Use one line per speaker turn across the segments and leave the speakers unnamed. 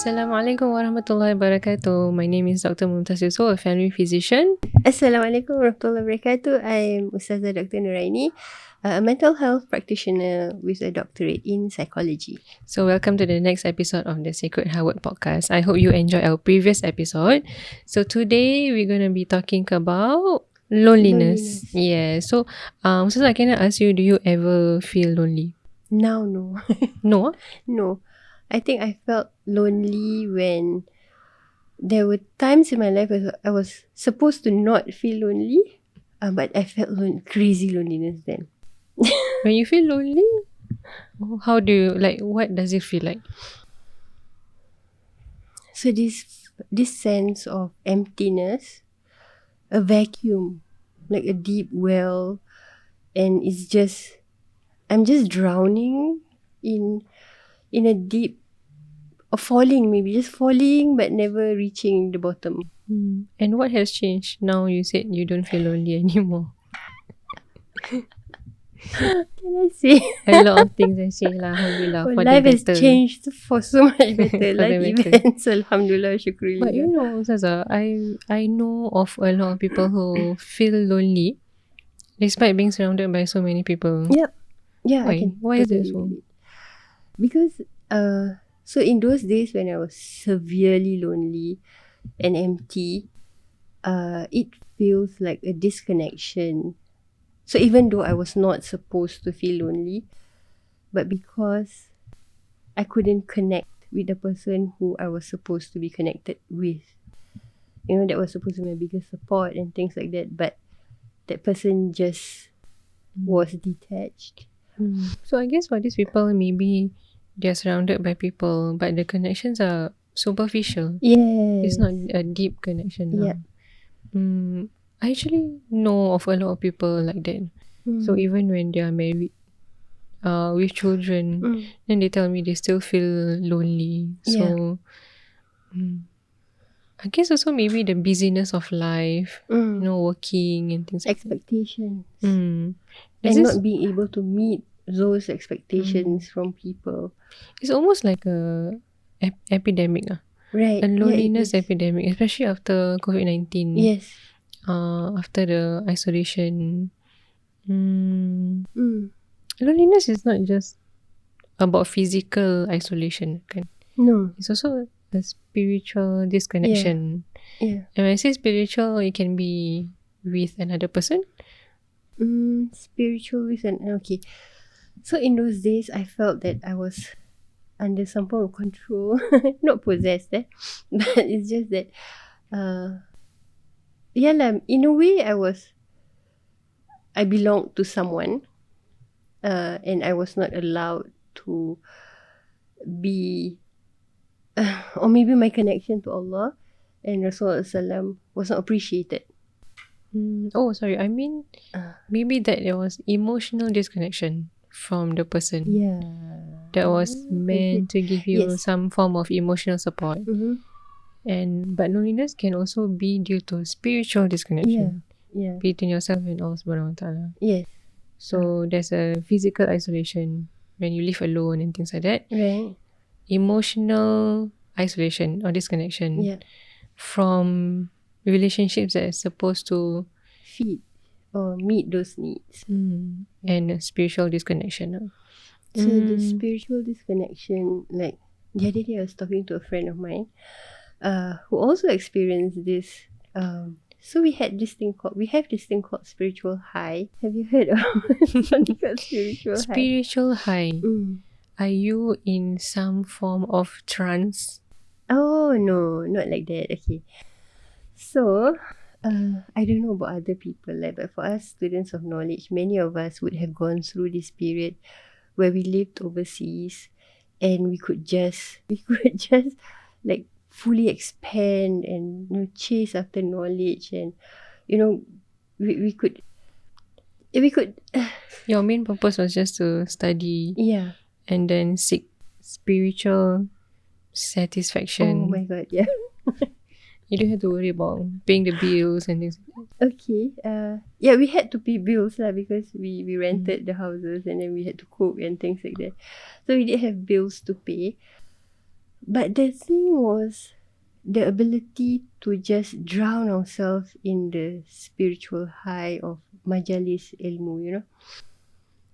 Assalamualaikum warahmatullahi wabarakatuh. My name is Dr. Mumtaz Yusof, a family physician.
Assalamualaikum warahmatullahi wabarakatuh. I'm Ustazah Dr. Nuraini, a mental health practitioner with a doctorate in psychology.
So welcome to the next episode of the Sacred Heartwork Podcast. I hope you enjoyed our previous episode. So today we're going to be talking about loneliness. Yeah. So Ustazah, can I ask you, do you ever feel lonely?
Now, no.
No?
No. I think I felt lonely when there were times in my life where I was supposed to not feel lonely, but I felt crazy loneliness then.
When you feel lonely, how do you, what does it feel like?
So this sense of emptiness, a vacuum, like a deep well, and I'm just drowning in a deep, or falling, maybe just falling but never reaching the bottom.
And what has changed? Now you said you don't feel lonely anymore.
Can I say?
A lot of things I say lah, alhamdulillah, for
life
the
has
better.
changed for so much better.
For the
Life
better.
events, alhamdulillah, syukrulillah.
But you know, Zaza, I know of a lot of people who feel lonely despite being surrounded by so many people.
Yep. Yeah,
Why?
I can
Why is it
totally
so?
relate. Because so in those days when I was severely lonely and empty, it feels like a disconnection. So even though I was not supposed to feel lonely, but because I couldn't connect with the person who I was supposed to be connected with, you know, that was supposed to be my biggest support and things like that, but that person just was detached.
So I guess for these people, maybe they're surrounded by people, but the connections are superficial.
Yes.
It's not a deep connection.
Yeah.
I actually know of a lot of people like that. So even when they are married, with children, then they tell me they still feel lonely. So I guess also maybe the busyness of life, you know, working and things like
expectations.
that.
And not being able to meet those expectations from people.
It's almost like a epidemic.
Right.
A loneliness
Yeah, it is.
epidemic, especially after COVID-19.
Yes.
After the isolation. Loneliness is not just about physical isolation, kan?
No.
It's also a spiritual disconnection.
Yeah.
And when I say spiritual, it can be with another person.
Spiritual reason. Okay. So in those days, I felt that I was under some form of control. Not possessed, but it's just that, in a way, I belonged to someone, and I was not allowed to be, or maybe my connection to Allah and Rasulullah was not appreciated.
Oh, sorry. I mean, maybe that there was emotional disconnection from the person.
Yeah.
That was meant to give you
Yes.
some form of emotional support. But loneliness can also be due to spiritual disconnection
Yeah.
between yourself and Allah Subhanahu Wa Taala.
Yes.
So there's a physical isolation when you live alone and things like that.
Right.
Emotional isolation or disconnection from relationships that are supposed to
Feed or meet those needs.
and a spiritual disconnection.
So the spiritual disconnection, like the other day I was talking to a friend of mine who also experienced this. So we have this thing called spiritual high. Have you heard of something called spiritual high?
Spiritual high. Are you in some form of trance?
Oh no, not like that. Okay. So I don't know about other people, but for us students of knowledge, many of us would have gone through this period where we lived overseas and we could just like fully expand and, you know, chase after knowledge, and, you know, we could
Your main purpose was just to study and then seek spiritual satisfaction.
Oh my god, yeah.
You don't have to worry about paying the bills and things.
Okay. Yeah, we had to pay bills because we rented the houses and then we had to cook and things like that. So we did have bills to pay. But the thing was the ability to just drown ourselves in the spiritual high of majalis ilmu, you know.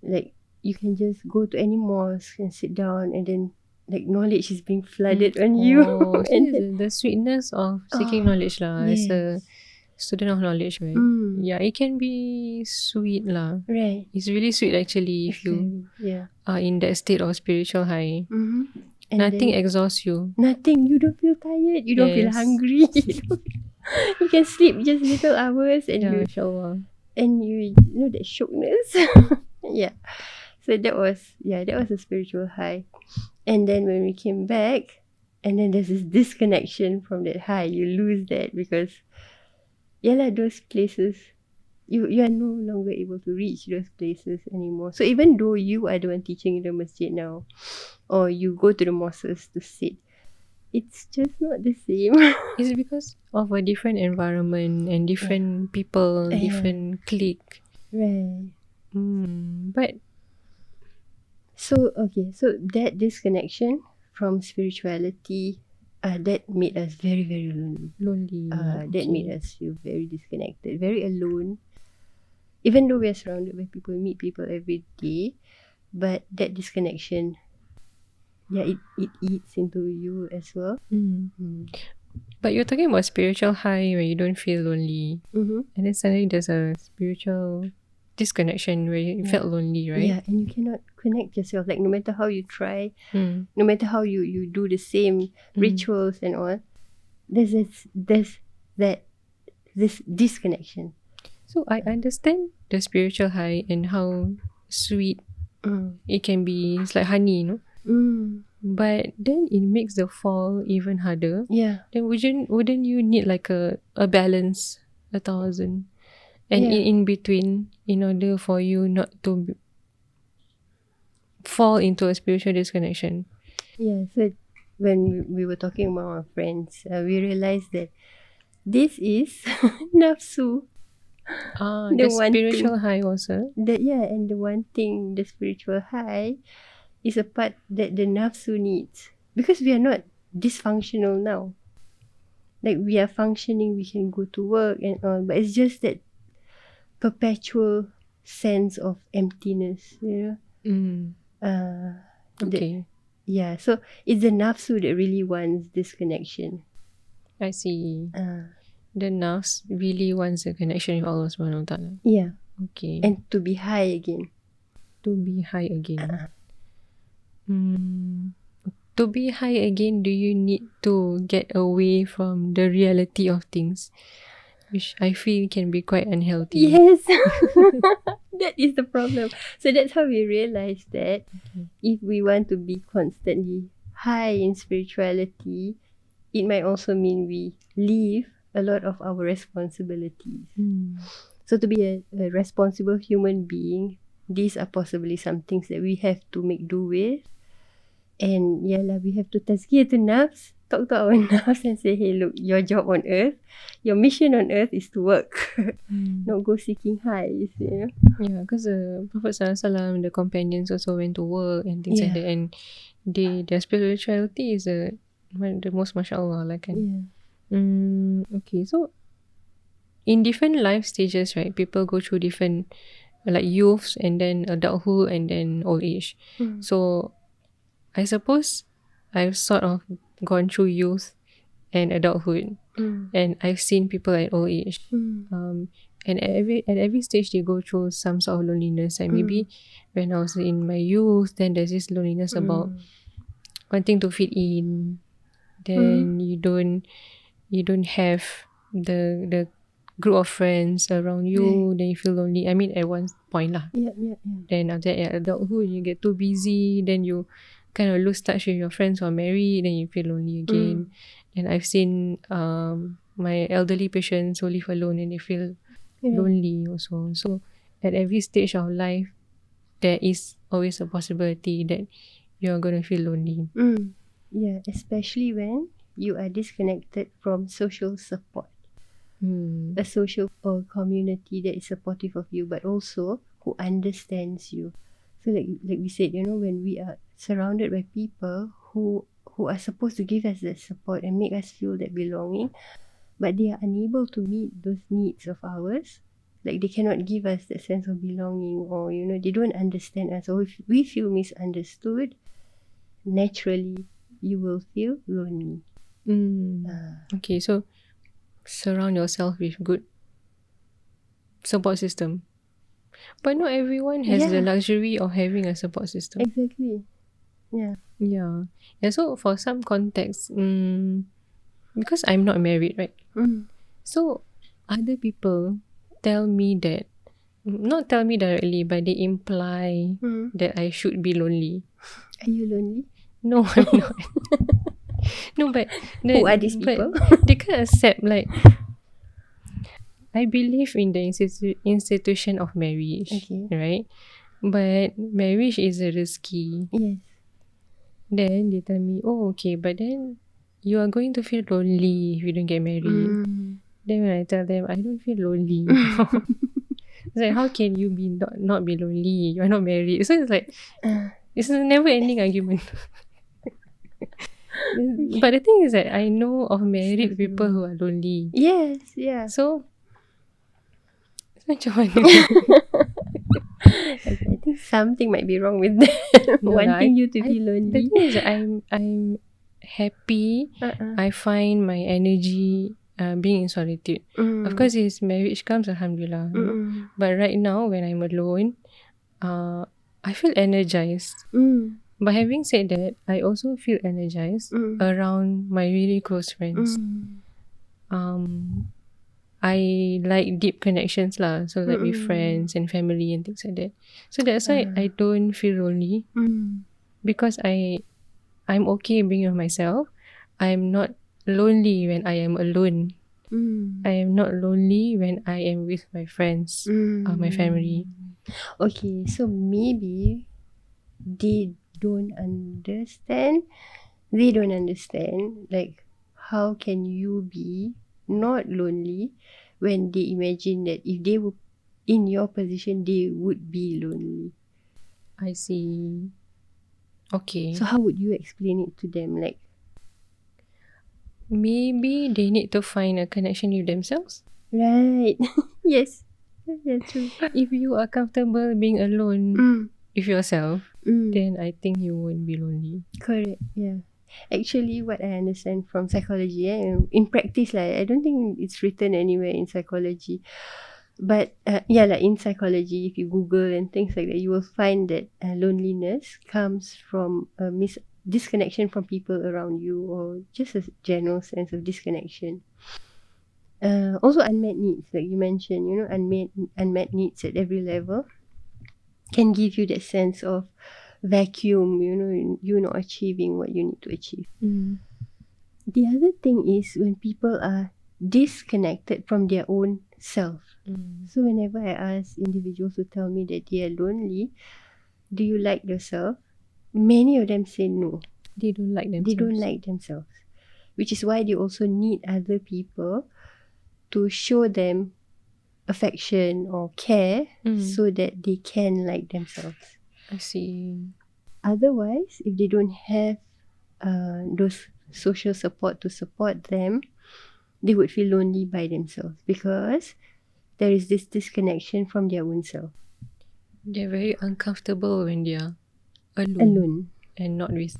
Like you can just go to any mosque and sit down and then like knowledge is being flooded on you.
Oh, so
And
the sweetness of seeking knowledge lah. As a student of knowledge, right? Yeah, it can be sweet lah.
right.
It's really sweet actually if you
Yeah.
are in that state of spiritual high.
And
Nothing
then,
exhausts you.
nothing. You don't feel tired. You don't feel
Yes.
hungry. You can sleep just little hours and
Yeah,
you
inshallah.
and you know that shockness. Yeah. So that was a spiritual high. And then when we came back, and then there's this disconnection from that high. You lose that because those places you are no longer able to reach those places anymore. So even though you are the one teaching in the masjid now, or you go to the mosques to sit, it's just not the same.
It's because of a different environment and different people, different clique.
Right.
But
So that disconnection from spirituality, that made us very, very lonely.
lonely.
That made us feel very disconnected, very alone. Even though we are surrounded by people, we meet people every day, but that disconnection, it eats into you as well.
But you're talking about spiritual high where you don't feel lonely. And then suddenly there's a spiritual disconnection where you felt lonely, right?
Yeah, and you cannot connect yourself. Like no matter how you try, no matter how you do the same rituals and all, there's this disconnection.
So I understand the spiritual high and how sweet it can be. It's like honey, you know? But then it makes the fall even harder.
Yeah.
Then wouldn't you need like a balance, 1,000, and in between, in order for you not to fall into a spiritual disconnection?
Yeah. So when we were talking about our friends, we realized that this is nafsu.
The spiritual high also.
And the one thing, the spiritual high, is a part that the nafsu needs, because we are not dysfunctional now. Like we are functioning, we can go to work and all, but it's just that perpetual sense of emptiness, you know.
Okay,
So it's the nafsu that really wants this connection.
I see. The nafs really wants a connection with Allah Subhanahu Wa Taala.
Yeah.
Okay.
And to be high again.
To be high again. To be high again, do you need to get away from the reality of things, which I feel can be quite unhealthy?
Yes. That is the problem. So that's how we realized that if we want to be constantly high in spirituality, it might also mean we leave a lot of our responsibilities. So to be a responsible human being, these are possibly some things that we have to make do with. And we have to tazkiyah to nafs, talk to our nafs and say, hey, look, your job on earth, your mission on earth is to work, not go seeking highs, you know.
Yeah, because Prophet ﷺ, the companions also went to work and things like that, and their spirituality is the most mashallah, like. Okay, so in different life stages, right, people go through different, like youths and then adulthood and then old age. So I suppose I've sort of gone through youth and adulthood, and I've seen people at old age. And at every stage they go through some sort of loneliness. Like maybe when I was in my youth, then there's this loneliness about wanting to fit in. Then you don't have the group of friends around you. Then you feel lonely. I mean, at one point lah. Then after that, at adulthood, you get too busy. Then you kind of lose touch with your friends who are married. Then you feel lonely again. And I've seen my elderly patients who live alone and they feel lonely also. So at every stage of life, there is always a possibility that you're going to feel lonely.
Yeah, especially when you are disconnected from social support. A social or community that is supportive of you, but also who understands you. So like we said, you know, when we are surrounded by people who who are supposed to give us that support and make us feel that belonging, but they are unable to meet those needs of ours. Like they cannot give us that sense of belonging, or they don't understand us, or if we feel misunderstood, naturally you will feel lonely.
Okay, so surround yourself with good support system. But not everyone has the luxury of having a support system.
Exactly.
Yeah. So for some context, because I'm not married, right? So other people tell me that, not tell me directly, but they imply that I should be lonely.
Are you lonely?
No, I'm not. No, but
Who are these people?
They can't accept, like, I believe in the institution of marriage, right? But marriage is a risky.
Yes.
Then they tell me, oh, okay, but then you are going to feel lonely if you don't get married. Then when I tell them, I don't feel lonely. It's like, how can you not be lonely? You are not married. So it's like, it's a never-ending argument. But the thing is that I know of married people who are lonely.
Yes, yeah.
So, it's macam mana?
I think something might be wrong with them. Wanting you to be lonely.
The thing is that I'm happy. I find my energy being in solitude. Of course, if marriage comes, alhamdulillah. But right now, when I'm alone, I feel energized. But having said that, I also feel energized around my really close friends. I like deep connections lah. So like with friends and family and things like that. So that's why I don't feel lonely. Because I'm okay being with myself. I'm not lonely when I am alone. I am not lonely when I am with my friends or my family.
Okay, so maybe they don't understand. Like, how can you be not lonely when they imagine that if they were in your position, they would be lonely.
I see. Okay.
So how would you explain it to them? Like,
maybe they need to find a connection with themselves.
right. Yes. Yeah, true.
If you are comfortable being alone with yourself, then I think you won't be lonely.
Correct. Yeah. Actually, what I understand from psychology, in practice, I don't think it's written anywhere in psychology. But like in psychology, if you Google and things like that, you will find that loneliness comes from a disconnection from people around you, or just a general sense of disconnection. Also unmet needs, like you mentioned, unmet needs at every level can give you that sense of vacuum, you're not achieving what you need to achieve. The other thing is when people are disconnected from their own self. So whenever I ask individuals who tell me that they are lonely, do you like yourself? Many of them say no.
They don't like themselves.
They don't like themselves. Which is why they also need other people to show them affection or care so that they can like themselves.
I see.
Otherwise, if they don't have those social support to support them, they would feel lonely by themselves because there is this disconnection from their own self.
They're very uncomfortable when they are
Alone.
And not with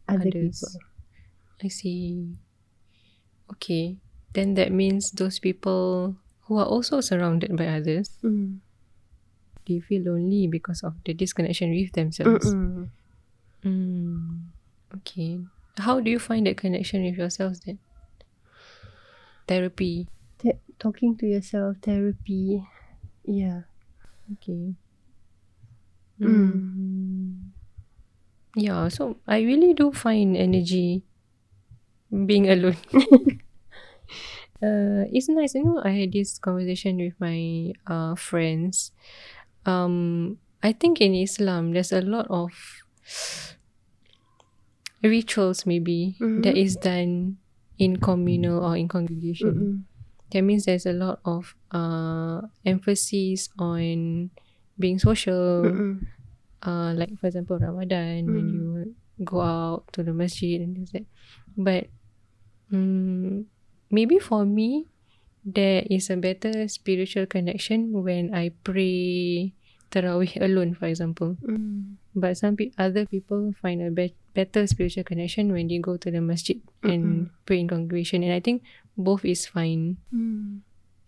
Other
others.
people.
I see. Okay. Then that means those people who are also surrounded by others, they feel lonely because of the disconnection with themselves. Okay. How do you find that connection with yourselves then? Therapy.
Talking to yourself, therapy. Yeah.
Okay. Yeah, so I really do find energy being alone. It's nice, I had this conversation with my friends. I think in Islam there's a lot of rituals maybe that is done in communal or in congregation. That means there's a lot of emphasis on being social. Like for example Ramadan, when you go out to the masjid and things like that. But maybe for me, there is a better spiritual connection when I pray Tarawih alone, for example. But some other people find a better spiritual connection when they go to the masjid and pray in congregation. And I think both is fine.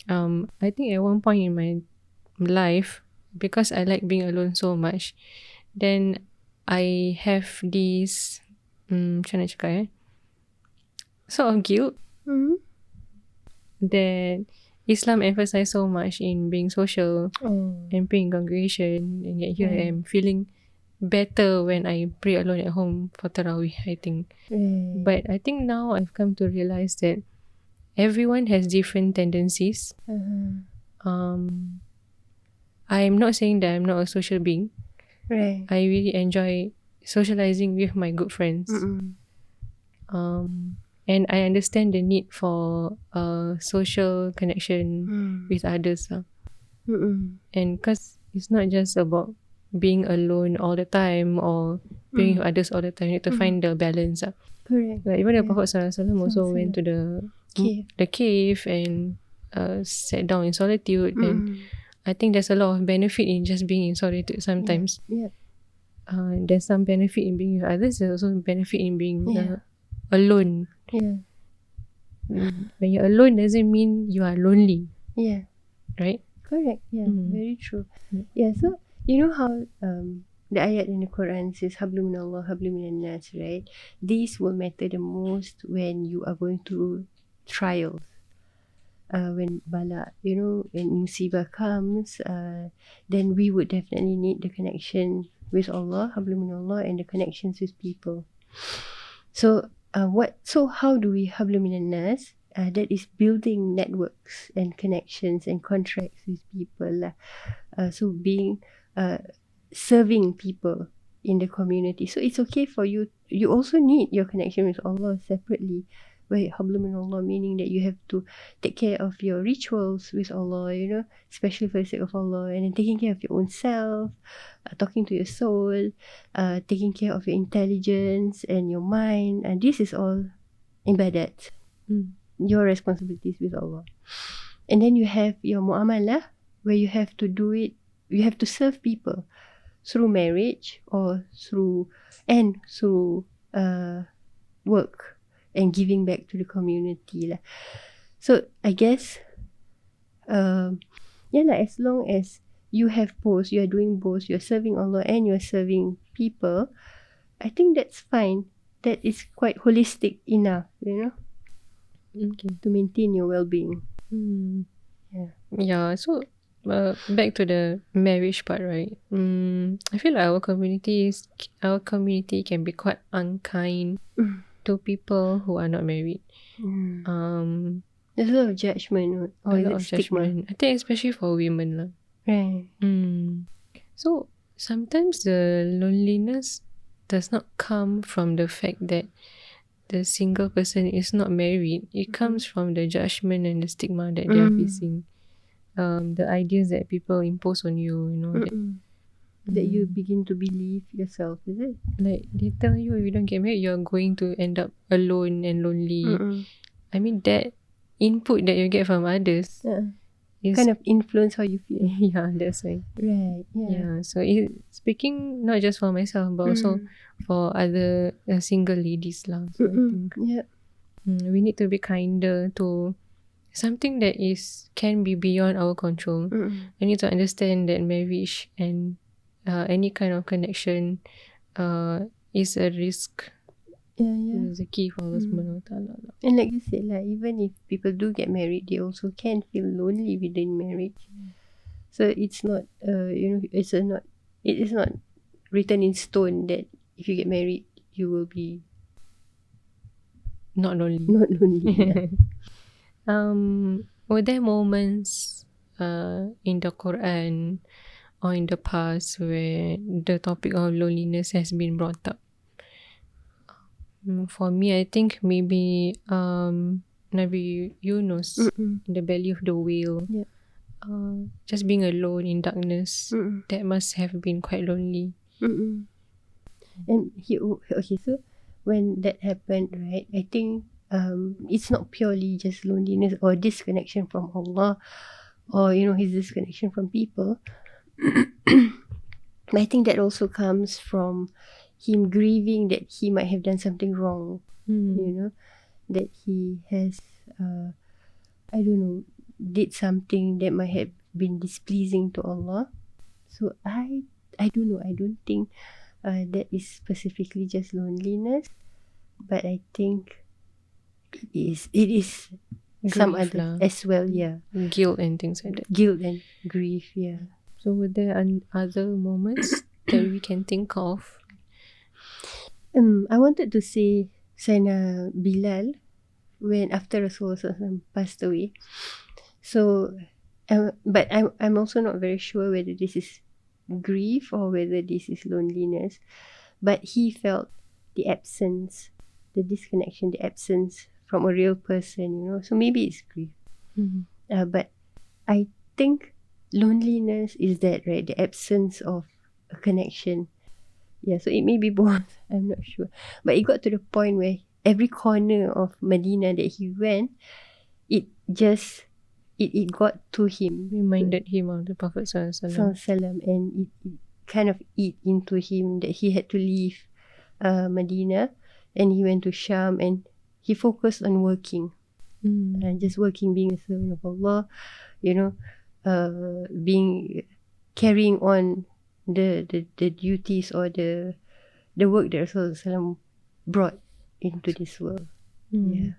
I think at one point in my life, because I like being alone so much, then I have this macam nak cakap sort of guilt that Islam emphasizes so much in being social and praying in congregation, and yet here I am feeling better when I pray alone at home for Tarawih, I think. But I think now I've come to realize that everyone has different tendencies. I'm not saying that I'm not a social being.
Right.
I really enjoy socializing with my good friends. And I understand the need for social connection with others. And because it's not just about being alone all the time or being with others all the time. You need to find the balance.
Correct.
Like even the Prophet ﷺ also went to the cave and sat down in solitude. And I think there's a lot of benefit in just being in solitude sometimes. There's some benefit in being with others. There's also benefit in being alone. When you're alone doesn't mean you are lonely. Right?
Correct. Very true. So you know how the ayat in the Quran says Hablum minallah, hablum minan nas, right? These will matter the most when you are going through trials. When bala, when musibah comes, then we would definitely need the connection with Allah, Hablum minallah, and the connections with people. So how do we Hablum minan nas? That is building networks and connections and contracts with people. So being serving people in the community. So it's okay for you. You also need your connection with Allah separately. Wait, Hablum minallah, meaning that you have to take care of your rituals with Allah, especially for the sake of Allah, and then taking care of your own self, talking to your soul, taking care of your intelligence and your mind, and this is all ibadat, your responsibilities with Allah. And then you have your mu'amalah, where you have to do it, you have to serve people through marriage or through work and giving back to the community. So I guess as long as you have both, you are doing both, you're serving Allah and you're serving people, I think that's fine. That is quite holistic enough, to maintain your well-being.
So back to the marriage part, right? I feel like our community can be quite unkind to people who are not married.
There's a lot of judgment or
a lot of judgment. I think especially for women.
Right.
So sometimes the loneliness does not come from the fact that the single person is not married. It comes from the judgment and the stigma that they are facing. The ideas that people impose on you,
that you begin to believe yourself, is it?
Like they tell you if you don't get married, you're going to end up alone and lonely. I mean, that input that you get from others is
kind of influence how you feel.
That's right.
Right.
So speaking not just for myself but also for other single ladies lah. So I think we need to be kinder to something that can be beyond our control. We need to understand that marriage and any kind of connection is a risk. It's a key for Allah subhanahu wa ta'ala.
And like you said, even if people do get married, they also can feel lonely within marriage. So it's not it is not written in stone that if you get married you will be
not lonely. Were there moments in the Quran or in the past where the topic of loneliness has been brought up? For me, I think maybe Nabi Yunus in the belly of the whale. Just being alone in darkness, that must have been quite lonely.
And so when that happened, right, I think it's not purely just loneliness or disconnection from Allah, or his disconnection from people. I think that also comes from him grieving that he might have done something wrong, that he has, I don't know, did something that might have been displeasing to Allah. So I don't know. I don't think that is specifically just loneliness, but I think it is some
Grief
other
lah.
as well. Yeah,
Guilt and things like that.
guilt and grief. Yeah.
So were there other moments that we can think of?
I wanted to say Sayyidina Bilal when after Rasulullah passed away. So, but I'm also not very sure whether this is grief or whether this is loneliness. But he felt the absence, the disconnection, the absence from a real person. So maybe it's grief. But I think loneliness is that, right? The absence of a connection. Yeah, so it may be both. I'm not sure. But it got to the point where every corner of Medina that he went, it got to him.
Reminded him of the Prophet Sallallahu
Sallam, and it kind of eat into him that he had to leave Medina, and he went to Sham, and he focused on working. And just working, being a servant of Allah, carrying on the duties or the work that Rasulullah brought into this world. Yeah.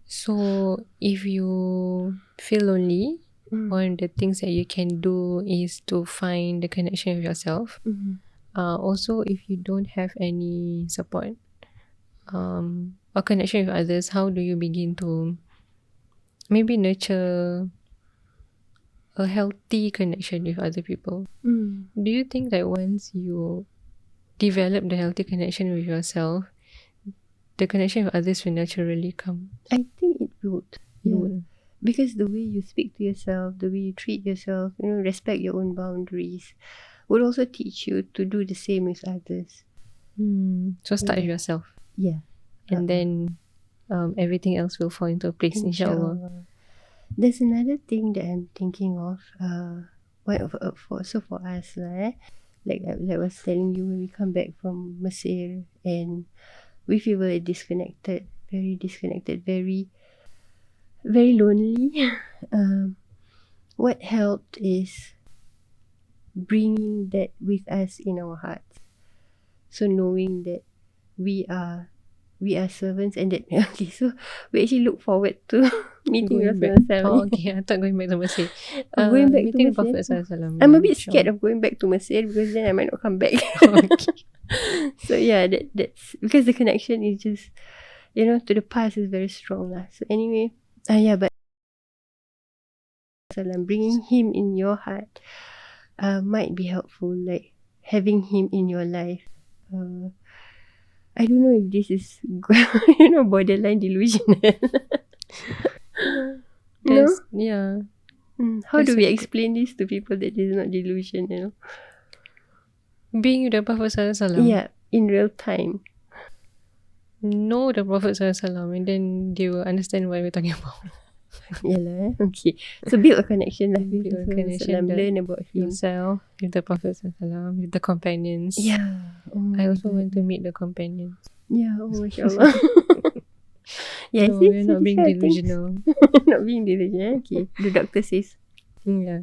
So if you feel lonely, one of the things that you can do is to find the connection with yourself. Also, if you don't have any support or connection with others, how do you begin to maybe nurture a healthy connection with other people? Do you think that once you develop the healthy connection with yourself, the connection with others will naturally come?
I think it would.
It
Yeah.
would.
Because the way you speak to yourself, the way you treat yourself, respect your own boundaries, would also teach you to do the same with others.
So start with yourself,
Yeah.
and then everything else will fall into place, inshallah.
There's another thing that I'm thinking of. For us, like I was telling you, when we come back from Mesir and we feel very disconnected, very, very lonely. What helped is bringing that with us in our hearts. So knowing that we are servants, and that so we actually look forward to meeting
Going back.
Rasulullah.
Oh, okay. I thought going back to Mesir.
Going back to
meeting the
Mesir.
Prophet Sallallahu.
I'm a bit scared of going back to Mesir because then I might not come back.
Okay.
So yeah, that's because the connection is just to the past is very strong lah. So anyway, but bringing him in your heart might be helpful, like having him in your life. I don't know if this is borderline delusional. No?
Yeah.
How do
That's
we
a-
explain this to people that this is not delusion?
Being with the Prophet Sallallahu.
Yeah, in real time.
Know the Prophet Sallallahu, and then they will understand what we're talking about.
Yalah, okay. So build a connection with
Build a
Rasulullah
connection
Sallam,
that
learn about him.
Yourself, with the Prophet Sallallahu, with the companions.
Yeah. Oh
I
my
also
God.
want to meet the companions.
Yeah, oh mashallah. Yeah,
No,
see,
we're not
these
being
kind of things.
delusional.
Not being delusional. Okay. The doctor says.
Yeah.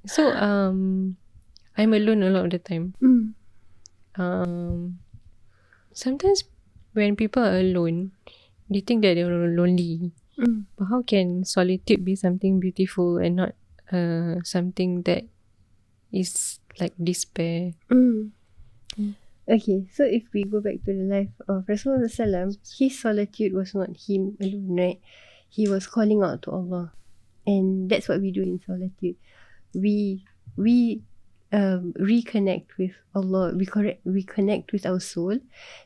So, I'm alone a lot of the time. Sometimes when people are alone, they think that they're lonely. But how can solitude be something beautiful and not something that is like despair?
Okay, so if we go back to the life of Rasulullah Sallam, his solitude was not him alone, right? He was calling out to Allah. And that's what we do in solitude. We reconnect with Allah. We connect with our soul,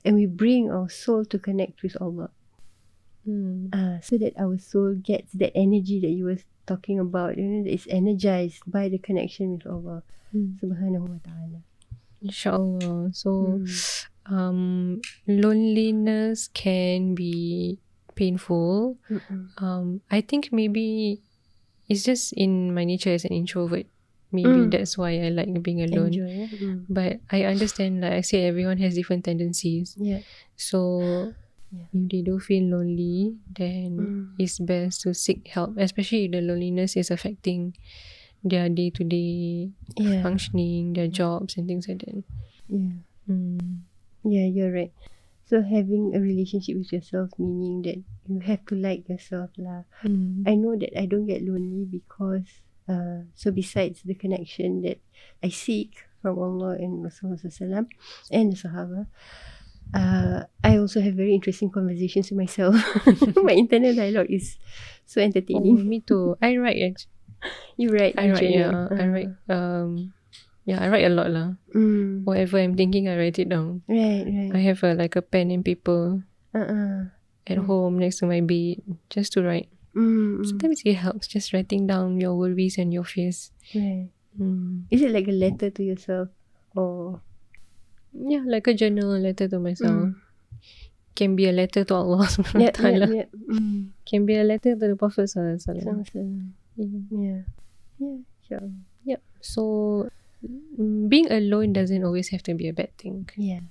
and we bring our soul to connect with Allah. So that our soul gets that energy that you were talking about, that is energized by the connection with Allah Subhanahu wa ta'ala.
InsyaAllah. So, loneliness can be painful. I think maybe it's just in my nature as an introvert. Maybe that's why I like being alone.
Enjoy.
But I understand, like I said, everyone has different tendencies.
Yeah.
So if they do feel lonely, then it's best to seek help, especially if the loneliness is affecting their day-to-day functioning, their jobs and things like that.
Yeah. Yeah, you're right. So having a relationship with yourself, meaning that you have to like yourself lah. I know that I don't get lonely because so besides the connection that I seek from Allah and Rasulullah and the Sahaba, I also have very interesting conversations with myself. My internal dialogue is so entertaining.
Me too. I write actually.
You write?
I write,
journal.
I write. I write a lot lah. Whatever I'm thinking, I write it down.
Right.
I have like a pen and paper at home next to my bed just to write. Sometimes it helps just writing down your worries and your fears.
Right. Is it like a letter to yourself or?
Yeah, like a journal, a letter to myself. Can be a letter to Allah subhanahu wa ta'ala. Can be a letter to the Prophet sallallahu alaihi wasallam.
Yeah. Sure.
Yep. So being alone doesn't always have to be a bad thing.
Yeah.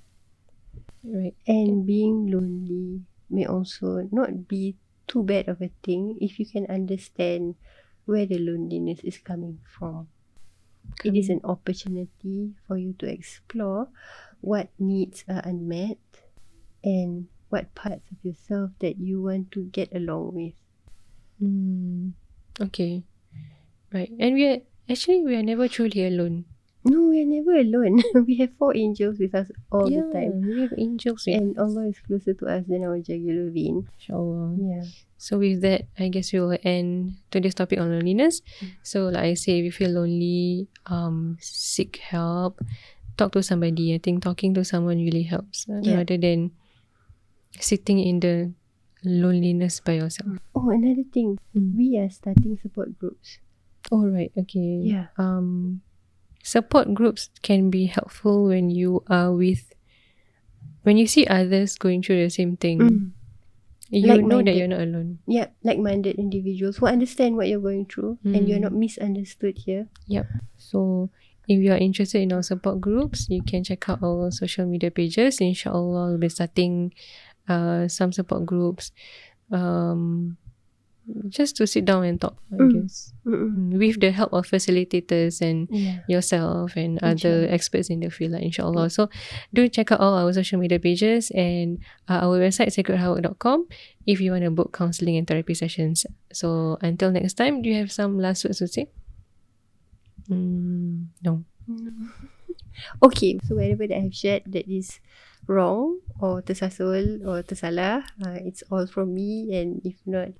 Right.
And being lonely may also not be too bad of a thing if you can understand where the loneliness is coming from. It is an opportunity for you to explore what needs are unmet and what parts of yourself that you want to get along with.
Okay. Right. And we are never truly alone.
No, we are never alone. We have 4 angels with us all the time.
We have angels with
And Allah is closer to us than our jugular vein.
InsyaAllah.
Yeah.
So with that, I guess we will end today's topic on loneliness. So like I say, if you feel lonely, seek help. Talk to somebody. I think talking to someone really helps rather than sitting in the loneliness by yourself.
Oh, another thing. We are starting support groups.
Oh, right. Okay.
Yeah.
Support groups can be helpful when you see others going through the same thing. You know that you're not alone.
Yeah, like-minded individuals who understand what you're going through and you're not misunderstood here.
Yep. So if you are interested in our support groups, you can check out our social media pages. InsyaAllah, we'll be starting some support groups. Just to sit down and talk, I guess. With the help of facilitators and yourself and other experts in the field, insyaAllah. So, do check out all our social media pages and our website, sacredheartwork.com, if you want to book counselling and therapy sessions. So, until next time, do you have some last words to say? No.
Okay, so whatever that I have shared that is wrong or tersasul or tersalah, it's all from me, and if not,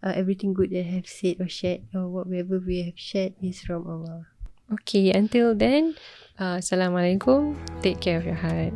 everything good that I have said or shared or whatever we have shared is from Allah.
Okay, until then, Assalamualaikum. Take care of your heart.